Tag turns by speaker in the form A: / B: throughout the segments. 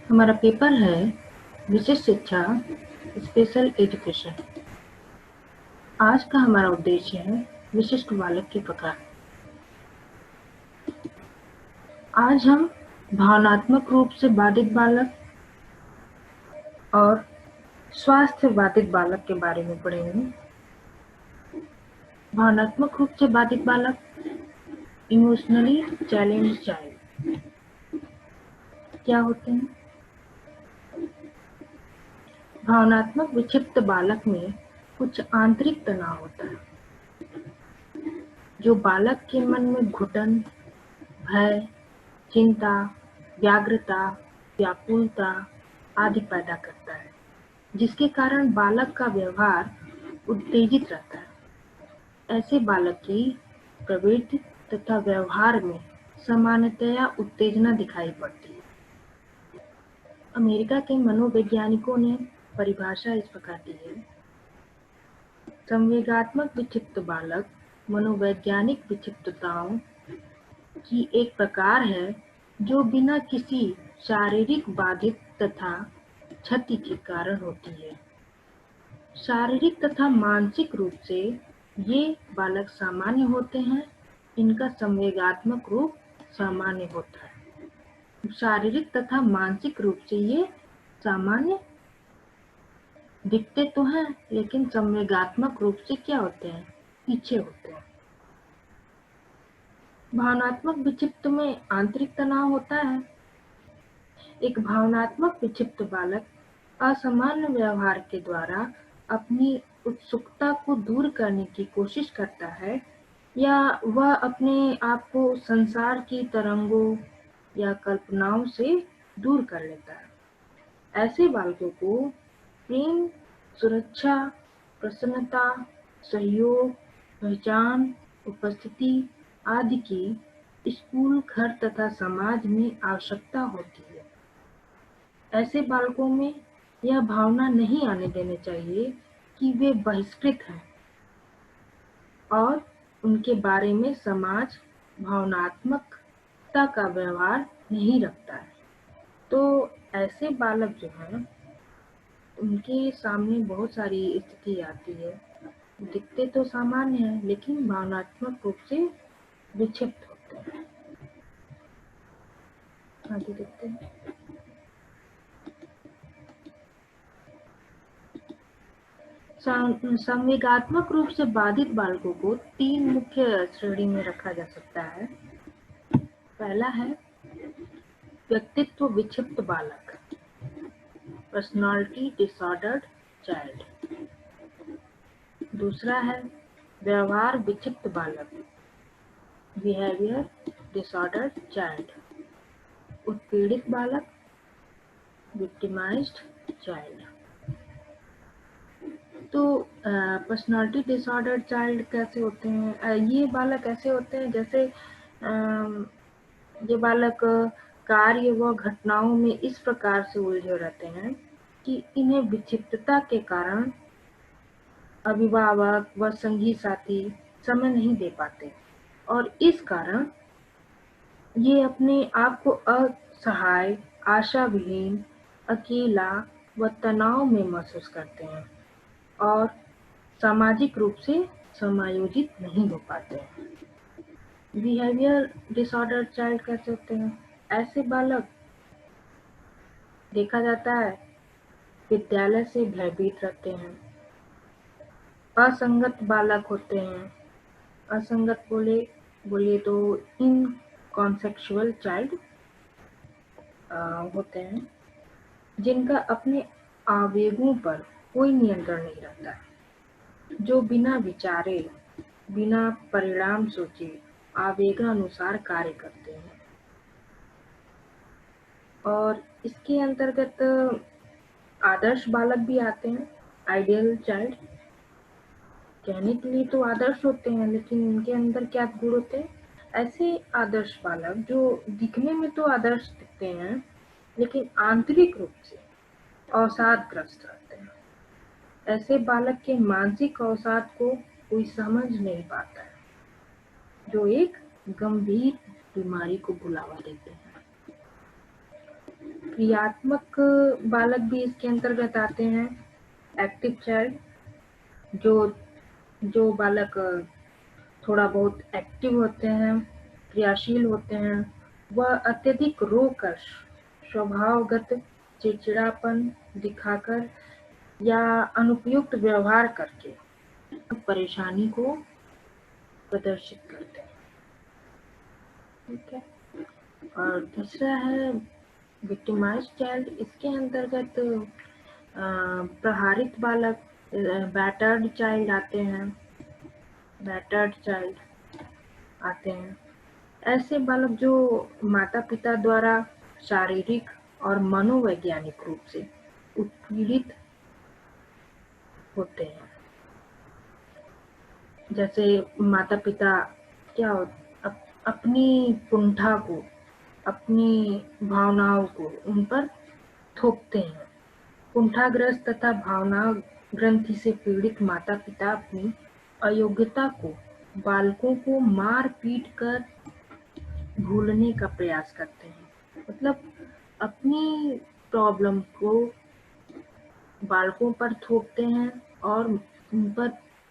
A: हमारा पेपर है विशिष्ट शिक्षा स्पेशल एजुकेशन। आज का हमारा उद्देश्य है विशिष्ट बालक के प्रकार। आज हम भावनात्मक रूप से बाधित बालक और स्वास्थ्य बाधित बालक के बारे में पढ़ेंगे। भावनात्मक रूप से बाधित बालक, इमोशनली चैलेंज्ड चाइल्ड, क्या होते हैं? भावनात्मक विक्षिप्त बालक में कुछ आंतरिक तनाव होता है जो बालक के मन में घुटन, भय, चिंता, व्यग्रता, व्याकुलता आदि पैदा करता है, जिसके कारण बालक का व्यवहार उत्तेजित रहता है। ऐसे बालक की प्रवृत्ति तथा व्यवहार में सामान्यतया उत्तेजना दिखाई पड़ती है। अमेरिका के मनोवैज्ञानिकों ने परिभाषा इस प्रकार दी है: संवेगात्मक विक्षिप्त बालक मनोवैज्ञानिक विक्षिप्तताओं की एक प्रकार है जो बिना किसी शारीरिक बाधित तथा क्षति के कारण होती है। शारीरिक तथा मानसिक रूप से ये बालक सामान्य होते हैं। इनका संवेगात्मक रूप सामान्य होता है। शारीरिक तथा मानसिक रूप से ये सामान्य दिखते तो हैं, लेकिन संवेगात्मक रूप से क्या होते हैं? पीछे होते हैं। भावनात्मक विक्षिप्त में आंतरिक तनाव होता है। एक भावनात्मक विक्षिप्त बालक असामान्य व्यवहार के द्वारा अपनी उत्सुकता को दूर करने की कोशिश करता है, या वह अपने आप को संसार की तरंगों या कल्पनाओं से दूर कर लेता है। ऐसे बालकों को प्रेम, सुरक्षा, प्रसन्नता, सहयोग, पहचान, उपस्थिति आदि की स्कूल, घर तथा समाज में आवश्यकता होती है। ऐसे बालकों में यह भावना नहीं आने देनी चाहिए कि वे बहिष्कृत हैं और उनके बारे में समाज भावनात्मकता का व्यवहार नहीं रखता है। तो ऐसे बालक जो हैं, उनके सामने बहुत सारी स्थिति आती है। दिखते तो सामान्य हैं, लेकिन भावनात्मक रूप से विक्षिप्त होते हैं। आगे देखते हैं। संवेगात्मक रूप से बाधित बालकों को तीन मुख्य श्रेणी में रखा जा सकता है। पहला है व्यक्तित्व विक्षिप्त बालक, पर्सनालिटी डिसऑर्डर्ड चाइल्ड। दूसरा है व्यवहार विक्षिप्त बालक, बिहेवियर डिसऑर्डर्ड चाइल्ड। उत्पीड़ित बालक, विक्टिमाइज्ड चाइल्ड। तो पर्सनालिटी डिसऑर्डर चाइल्ड कैसे होते हैं? ये बालक ऐसे होते हैं जैसे ये बालक कार्य व घटनाओं में इस प्रकार से उलझे रहते हैं कि इन्हें विक्षिप्तता के कारण अभिभावक व संगी साथी समय नहीं दे पाते, और इस कारण ये अपने आप को असहाय, आशाविहीन, अकेला व तनाव में महसूस करते हैं और सामाजिक रूप से समायोजित नहीं हो पाते हैं। बिहेवियर डिसऑर्डर चाइल्ड कैसे होते हैं? ऐसे बालक देखा जाता है विद्यालय से भयभीत रहते हैं, असंगत बालक होते हैं। असंगत बोले तो इनकॉन्सेक्सुअल चाइल्ड होते हैं, जिनका अपने आवेगों पर कोई नियंत्रण नहीं रहता है, जो बिना विचारे, बिना परिणाम सोचे आवेगानुसार कार्य करते हैं। और इसके अंतर्गत आदर्श बालक भी आते हैं, आइडियल चाइल्ड। कहने के लिए तो आदर्श होते हैं, लेकिन उनके अंदर क्या गुण होते हैं? ऐसे आदर्श बालक जो दिखने में तो आदर्श दिखते हैं, लेकिन आंतरिक रूप से अवसादग्रस्त रहते हैं। ऐसे बालक के मानसिक अवसाद को कोई समझ नहीं पाता है, जो एक गंभीर बीमारी को बुलावा देते हैं। क्रियात्मक बालक भी इसके अंतर्गत आते हैं। एक्टिव चाइल्ड, जो जो बालक थोड़ा बहुत एक्टिव होते हैं, क्रियाशील होते हैं, वह अत्यधिक रोकर, स्वभावगत चिड़चिड़ापन दिखाकर या अनुपयुक्त व्यवहार करके परेशानी को प्रदर्शित करते हैं। ठीक है। और दूसरा है विक्टिमाइज्ड चाइल्ड। इसके अंतर्गत प्रहारित बालक, बैटर्ड चाइल्ड आते हैं। बैटर्ड चाइल्ड आते हैं ऐसे बालक जो माता पिता द्वारा शारीरिक और मनोवैज्ञानिक रूप से उत्पीड़ित होते हैं। जैसे माता पिता क्या अपनी कुंठा को, अपनी भावनाओं को उन पर थोपते हैं। कुंठाग्रस्त तथा भावना ग्रंथि से पीड़ित माता पिता अपनी अयोग्यता को बालकों को मार पीट कर भूलने का प्रयास करते हैं। मतलब अपनी प्रॉब्लम को बालकों पर थोपते हैं और उन पर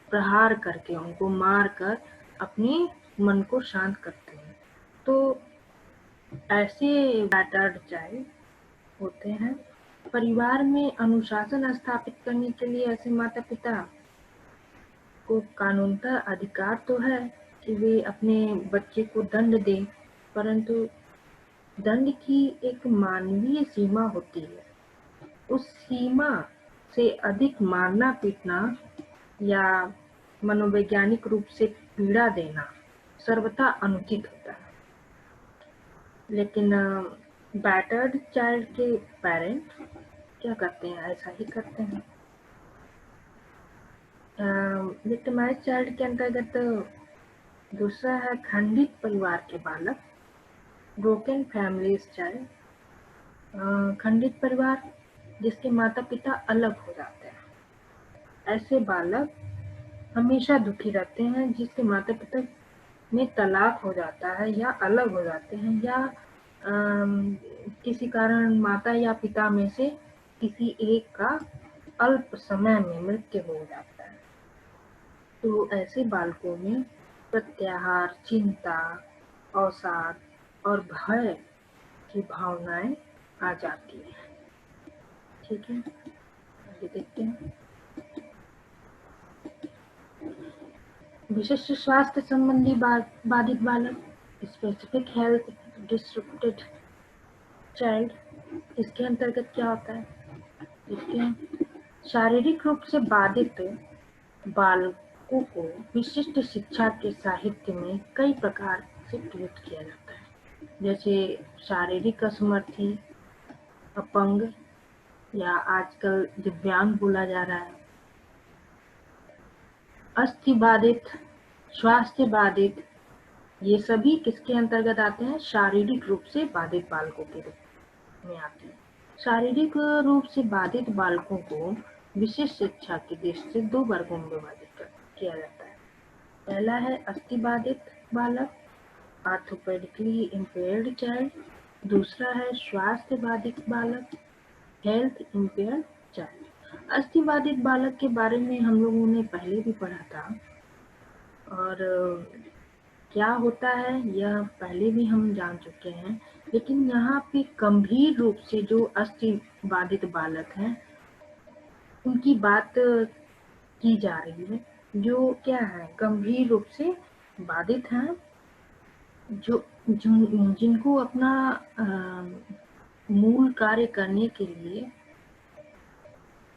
A: प्रहार करके, उनको मार कर अपने मन को शांत करते हैं। तो ऐसे बैटर्ड चाइल्ड होते हैं। परिवार में अनुशासन स्थापित करने के लिए ऐसे माता पिता को कानूनतः अधिकार तो है कि वे अपने बच्चे को दंड दें, परंतु दंड की एक मानवीय सीमा होती है। उस सीमा से अधिक मारना पीटना या मनोवैज्ञानिक रूप से पीड़ा देना सर्वथा अनुचित होता है। लेकिन बैटर्ड चाइल्ड के पेरेंट क्या करते हैं? ऐसा ही करते हैं। विक्टिमाइज्ड चाइल्ड के अंतर्गत दूसरा है खंडित परिवार के बालक, ब्रोकन फैमिलीज चाइल्ड। खंडित परिवार जिसके माता पिता अलग हो जाते हैं। ऐसे बालक हमेशा दुखी रहते हैं जिसके माता पिता में तलाक हो जाता है या अलग हो जाते हैं, या किसी कारण माता या पिता में से किसी एक का अल्प समय में मृत्यु हो जाता है। तो ऐसे बालकों में प्रत्याहार, चिंता, अवसाद और भय की भावनाएं आ जाती है। ठीक है, आगे देखते हैं। विशिष्ट स्वास्थ्य संबंधी बाधित बालक, स्पेसिफिक हेल्थ डिसरप्टेड चाइल्ड। इसके अंतर्गत क्या होता है? इसके शारीरिक रूप से बाधित बालकों को विशिष्ट शिक्षा के साहित्य में कई प्रकार से प्रयुक्त किया जाता है। जैसे शारीरिक असमर्थी, अपंग, या आजकल दिव्यांग बोला जा रहा है, अस्थि बाधित, स्वास्थ्य बाधित, ये सभी किसके अंतर्गत आते हैं? शारीरिक रूप से बाधित बालकों के रूप में आते हैं। शारीरिक रूप से बाधित बालकों को विशिष्ट शिक्षा की दृष्टि से दो वर्गों में विभाजित किया जाता है। पहला है अस्थि बाधित बालक, ऑर्थोपेडिकली इम्पेयर्ड चाइल्ड। दूसरा है स्वास्थ्य बाधित बालक, हेल्थ इम्पेयर्ड चाइल्ड। अस्थि बाधित बालक के बारे में हम लोगों ने पहले भी पढ़ा था, और क्या होता है यह पहले भी हम जान चुके हैं। लेकिन यहाँ पे गंभीर रूप से जो अस्थि बाधित बालक हैं उनकी बात की जा रही है, जो क्या है, गंभीर रूप से बाधित हैं, जिनको अपना मूल कार्य करने के लिए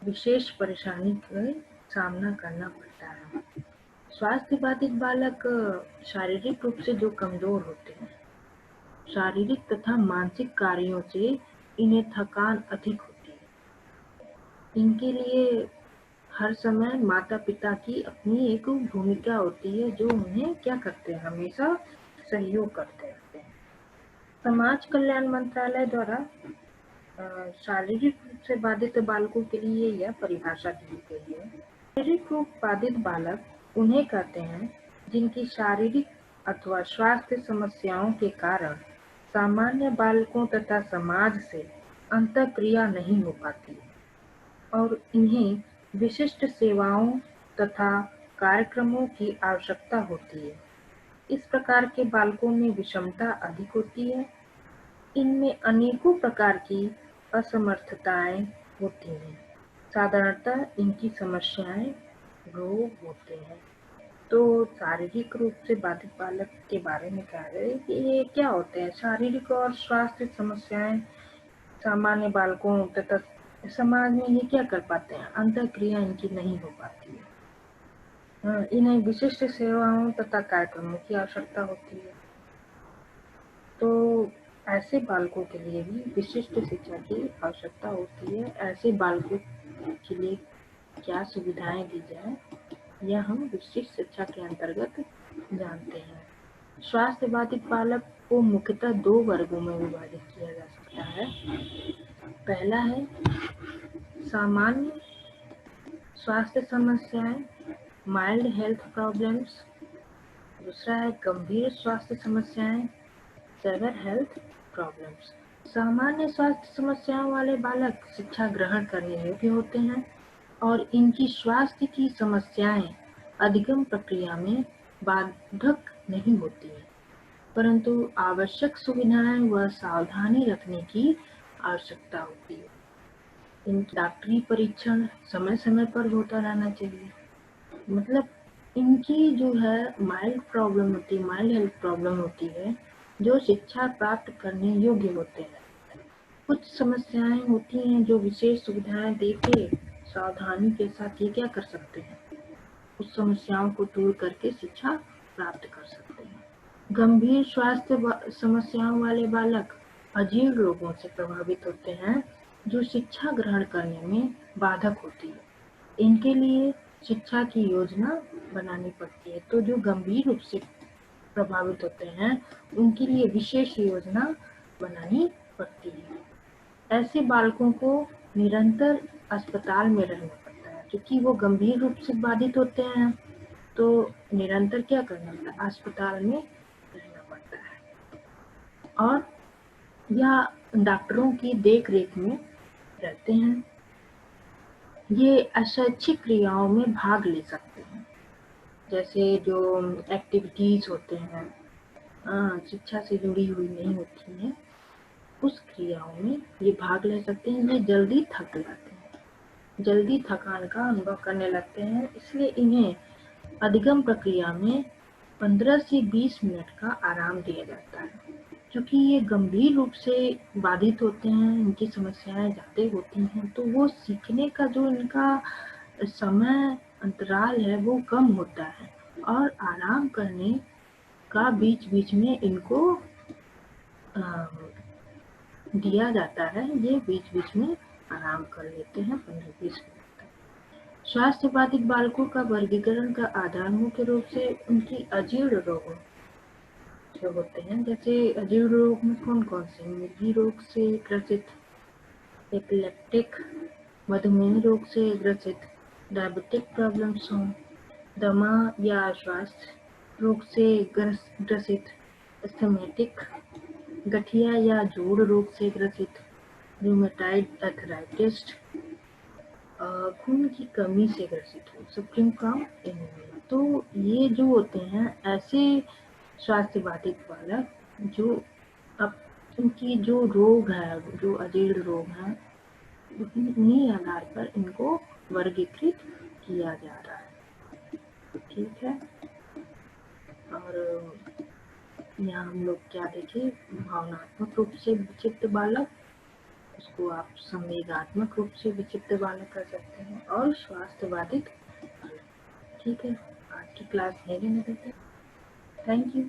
A: विशेष परेशानी का सामना करना पड़ता है। स्वास्थ्य बाधित बालक शारीरिक रूप से जो कमजोर होते हैं, शारीरिक तथा मानसिक कार्यों से इन्हें थकान अधिक होती है। इनके लिए हर समय माता पिता की अपनी एक भूमिका होती है जो उन्हें क्या करते हैं? हमेशा सहयोग करते रहते हैं। समाज कल्याण मंत्रालय द्वारा शारीरिक रूप से बाधित बालकों के लिए यह परिभाषा दी गई है। शारीरिक रूप बाधित बालक उन्हें कहते हैं जिनकी शारीरिक अथवा स्वास्थ्य समस्याओं के कारण सामान्य बालकों तथा समाज से अंतःक्रिया नहीं हो पाती और इन्हें विशिष्ट सेवाओं तथा कार्यक्रमों की आवश्यकता होती है। इस प्रकार के बालकों में विषमता अधिक होती है। इनमें अनेकों प्रकार की असमर्थताएं होती हैं। साधारणतः इनकी समस्याएं रोग होते हैं। तो शारीरिक रूप से बाधित बालक के बारे में कहा गया है कि ये क्या होते हैं। शारीरिक और स्वास्थ्य समस्याएं सामान्य बालकों तथा समाज में ये क्या कर पाते हैं, अंतःक्रिया इनकी नहीं हो पाती है। इन्हें विशिष्ट सेवाओं तथा कार्यक्रमों की आवश्यकता होती है। तो ऐसे बालकों के लिए भी विशिष्ट शिक्षा की आवश्यकता होती है। ऐसे बालकों के लिए क्या सुविधाएं दी जाए, यह हम विशिष्ट शिक्षा के अंतर्गत जानते हैं। स्वास्थ्य बाधित बालक को मुख्यतः 2 वर्गों में विभाजित किया जा सकता है। पहला है सामान्य स्वास्थ्य समस्याएं, माइल्ड हेल्थ प्रॉब्लम्स। दूसरा है गंभीर स्वास्थ्य समस्याएं, सेवर हेल्थ प्रॉब्लम्स। सामान्य स्वास्थ्य समस्याओं वाले बालक शिक्षा ग्रहण करने योग्य होते हैं और इनकी स्वास्थ्य की समस्याएं अधिगम प्रक्रिया में बाधक नहीं होती हैं, परंतु आवश्यक सुविधाएं व सावधानी रखने की आवश्यकता होती है। इनकी डॉक्टरी परीक्षण समय समय पर होता रहना चाहिए। मतलब इनकी जो है माइल्ड हेल्थ प्रॉब्लम होती है, जो शिक्षा प्राप्त करने योग्य होते हैं। कुछ समस्याएं होती हैं जो विशेष सुविधाएं देके सावधानी के साथ ये क्या कर सकते हैं, उस समस्याओं को दूर करके शिक्षा प्राप्त कर सकते हैं। गंभीर स्वास्थ्य समस्याओं वाले बालक अजीर्ण रोगों से प्रभावित होते हैं, जो शिक्षा ग्रहण करने में बाधक होती है। इनके लिए शिक्षा की योजना बनानी पड़ती है। तो जो गंभीर रूप से प्रभावित होते हैं, उनके लिए विशेष योजना बनानी पड़ती है। ऐसे बालकों को निरंतर अस्पताल में रहना पड़ता है, क्योंकि वो गंभीर रूप से बाधित होते हैं। तो निरंतर क्या करना पड़ता है, अस्पताल में रहना पड़ता है और या डॉक्टरों की देख रेख में रहते हैं। ये अशैक्षिक क्रियाओं में भाग ले सकते हैं, जैसे जो एक्टिविटीज होते हैं शिक्षा से जुड़ी हुई नहीं होती हैं, उस क्रियाओं में ये भाग ले सकते हैं। ये जल्दी थक जाते हैं, जल्दी थकान का अनुभव करने लगते हैं, इसलिए इन्हें अधिगम प्रक्रिया में 15 से 20 मिनट का आराम दिया जाता है। क्योंकि ये गंभीर रूप से बाधित होते हैं, इनकी समस्याएं ज़्यादा होती हैं, तो वो सीखने का जो इनका समय अंतराल है वो कम होता है और आराम करने का बीच बीच में इनको दिया जाता है। ये बीच बीच में आराम कर लेते हैं 15-20 मिनट तक। स्वास्थ्य बाधित बालकों का वर्गीकरण का आधार मुख्य रूप से उनकी अजीर्ण रोगों जो होते हैं। जैसे अजीर्ण रोग में कौन कौन से, मिर्गी रोग से ग्रसित, एपिलेप्टिक, मधुमेह रोग से ग्रसित, डायबिटिक प्रॉब्लम्स हों, दमा या श्वास रोग से ग्रसित, एस्थमेटिक, गठिया या जोड़ रोग से ग्रसित, रूमेटाइड आर्थराइटिस, खून की कमी से ग्रसित हो, सुप्रीम काउंट एनीमिया। तो ये जो होते हैं ऐसे स्वास्थ्य बाधित बालक जो अब इनकी जो रोग है, जो अजीर्ण रोग है, उन्हीं आधार पर इनको वर्गीकृत किया जा रहा है। ठीक है। और यहाँ हम लोग क्या देखें, भावनात्मक रूप से विक्षिप्त बालक, उसको आप संवेगात्मक रूप से विक्षिप्त बालक कर सकते हैं, और स्वास्थ्य बाधित बालक। ठीक है, आज की क्लास यहीं रहने देते हैं। Thank you.